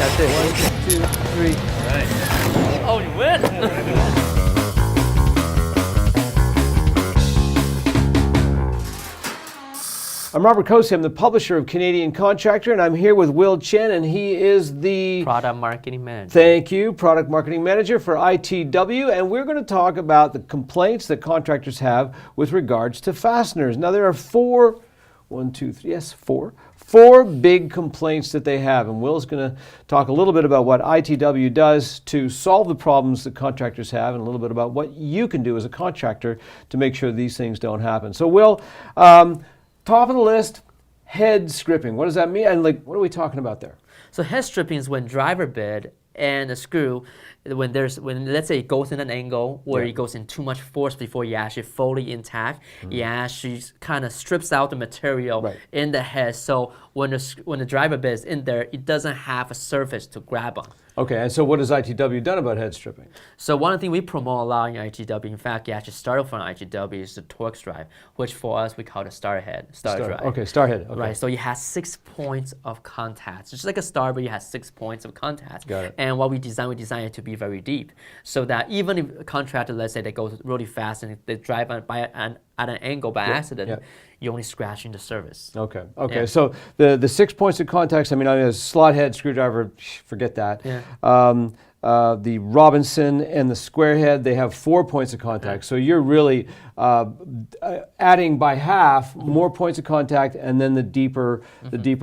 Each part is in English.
That's it. 1, 2, 3. All right. Oh, you win! I'm Robert Cosi. I'm the publisher of Canadian Contractor, and I'm here with Will Chen, and he is the Product Marketing Manager. Thank you, Product Marketing Manager for ITW, and we're going to talk about the complaints that contractors have with regards to fasteners. Now, there are four big complaints that they have, and Will's going to talk a little bit about what ITW does to solve the problems that contractors have, and a little bit about what you can do as a contractor to make sure these things don't happen. So, Will, top of the list, head stripping. What does that mean? And what are we talking about there? So head stripping is when driver bit and the screw, when let's say it goes in an angle where it goes in too much force before you actually fully intact, it actually kind of strips out the material in the head. So when the driver bit is in there, it doesn't have a surface to grab on. Okay, and so what has ITW done about head stripping? So one thing we promote a lot in ITW, in fact, it actually started from ITW, is the Torx drive, which for us we call the star drive. Okay, star head. Okay. Right, so it has 6 points of contact. Just like a star, but it has 6 points of contact. Got it. And what we design it to be very deep, so that even if a contractor, let's say, they go really fast and they drive at an angle by accident, you're only scratching the surface. Okay. So the 6 points of contact, I mean, a slot head screwdriver, forget that. Yeah. The Robinson and the square head, they have 4 points of contact. So you're really adding by half more points of contact, and then the deeper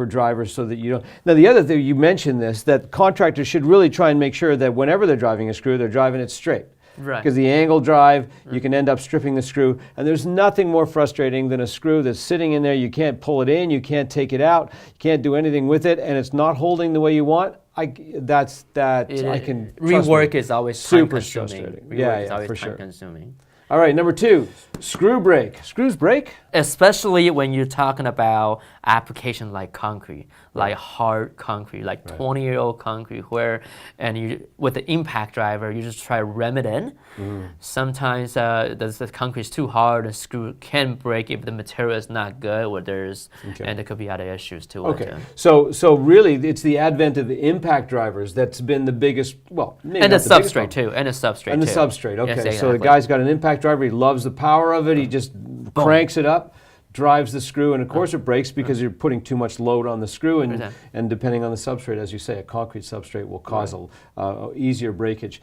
drivers, so that you don't. Now the other thing, you mentioned this, that contractors should really try and make sure that whenever they're driving a screw, they're driving it straight. Right. Because the angle drive, you can end up stripping the screw. And there's nothing more frustrating than a screw that's sitting in there. You can't pull it in, you can't take it out, you can't do anything with it, and it's not holding the way you want. Rework is always super time-consuming. frustrating. Rework is always for sure. time-consuming. All right, number 2, screw break. Screws break? Especially when you're talking about application like concrete, like hard concrete, like 20-year-old concrete, and you with the impact driver, you just try to ram it in. Sometimes the concrete is too hard, the screw can break if the material is not good, and there could be other issues too. Okay, so really, it's the advent of the impact drivers that's been the biggest. Well, maybe and the not the biggest substrate problem. too, and the substrate. And the too. substrate. Okay, Yes, exactly. So the guy's got an impact driver. He loves the power of it. He just cranks it up, drives the screw, and of course it breaks because you're putting too much load on the screw, and depending on the substrate, as you say, a concrete substrate will cause easier breakage.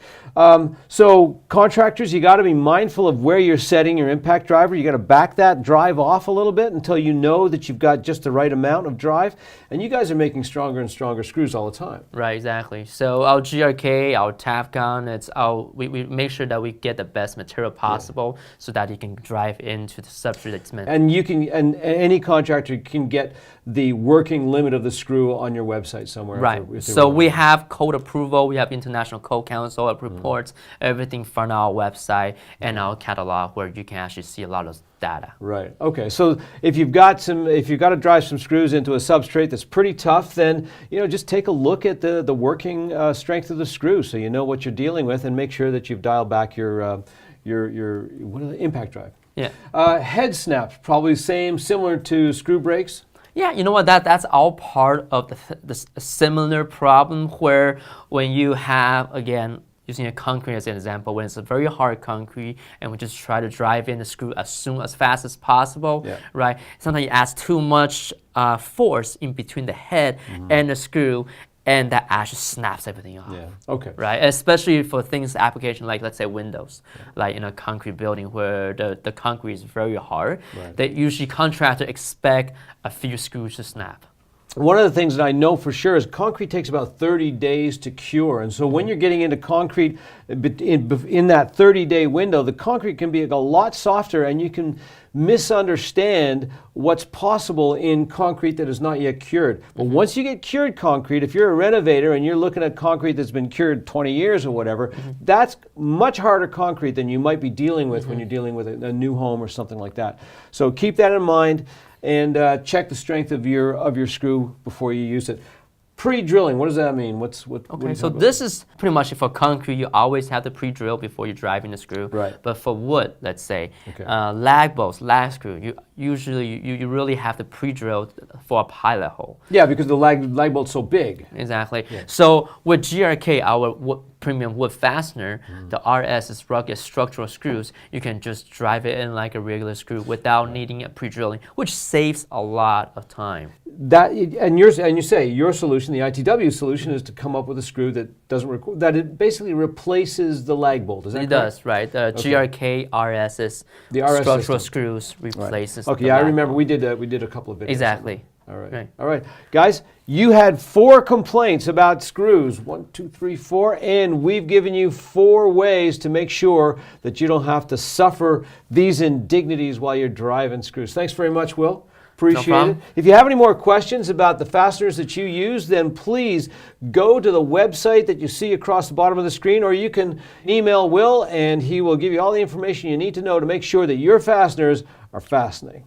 So contractors, you got to be mindful of where you're setting your impact driver. You got to back that drive off a little bit until you know that you've got just the right amount of drive. And you guys are making stronger and stronger screws all the time. Right, exactly. So our GRK, our Tafcon, we make sure that we get the best material possible so that you can drive into the substrate that's meant. And you can, and any contractor can get the working limit of the screw on your website somewhere. Right. So we have code approval, we have International Code Council reports, everything from our website and our catalog, where you can actually see a lot of data. Right. Okay. So if you've got to drive some screws into a substrate that's pretty tough, then just take a look at the working strength of the screw, so you know what you're dealing with, and make sure that you've dialed back your impact drive. Yeah. Head snaps, probably similar to screw breaks. Yeah, you know what? That's all part of the similar problem, where when you have, again, using a concrete as an example, when it's a very hard concrete and we just try to drive in the screw as fast as possible, right? Sometimes you add too much force in between the head and the screw, and that actually snaps everything off. Yeah. Okay. Right. Especially for things application like, let's say, windows, like in a concrete building where the concrete is very hard. Right. They usually contractors expect a few screws to snap. One of the things that I know for sure is concrete takes about 30 days to cure. And so when you're getting into concrete in that 30-day window, the concrete can be a lot softer, and you can misunderstand what's possible in concrete that is not yet cured. But once you get cured concrete, if you're a renovator and you're looking at concrete that's been cured 20 years or whatever, that's much harder concrete than you might be dealing with when you're dealing with a new home or something like that. So keep that in mind. And check the strength of your screw before you use it. Pre-drilling, what does that mean? What so this is pretty much for concrete. You always have to pre-drill before you drive in the screw. Right. But for wood, let's say, lag bolts, lag screw, usually you really have to pre-drill for a pilot hole. Yeah, because the lag bolt's so big. Exactly. So with GRK, our premium wood fastener, the RS is rugged structural screws. You can just drive it in like a regular screw without needing a pre-drilling, which saves a lot of time. And you say your solution, the ITW solution, is to come up with a screw that doesn't that it basically replaces the lag bolt. Is that correct? It does, right? The GRK RS is the RS structural system. screws replaces. Okay, the yeah, I lag remember bolt. we did a couple of videos. Exactly. All right. Right. All right. Guys, you had 4 complaints about screws. 1, 2, 3, 4. And we've given you 4 ways to make sure that you don't have to suffer these indignities while you're driving screws. Thanks very much, Will. Appreciate it. problem. If you have any more questions about the fasteners that you use, then please go to the website that you see across the bottom of the screen, or you can email Will and he will give you all the information you need to know to make sure that your fasteners are fastening.